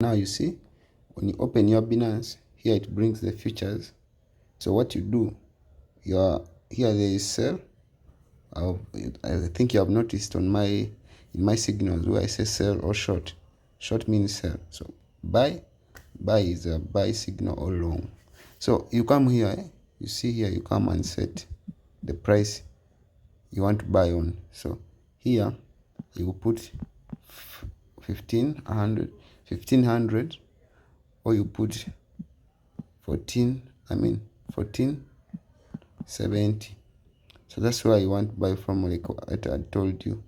Now you see, when you open your Binance, here it brings the futures. So what you do, here there is sell. I think you have noticed on in my signals where I say sell or short. Short means sell. So buy is a buy signal or long. So you come here, you see here, you come and set the price you want to buy on. So here you will put 1500, or you put 1470. So that's where you want to buy from, like I told you.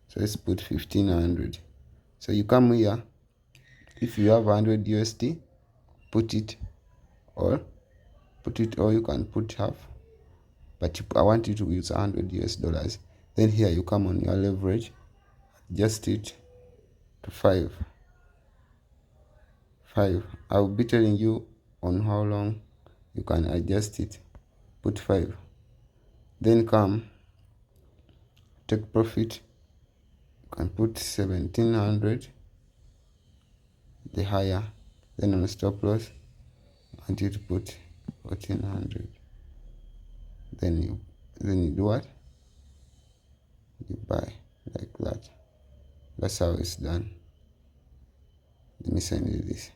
So let's put 1500. So you come here, if you have 100 USD, put it, or you can put half, but I want you to use 100 US dollars. Then here you come on your leverage, adjust it to 5. I'll be telling you on how long you can adjust it. Put 5. Then come take profit. You can put 1700, the higher. Then on stop loss, I want you to put 1400. Then you do what? You buy like that. That's how it's done. Let me send you this.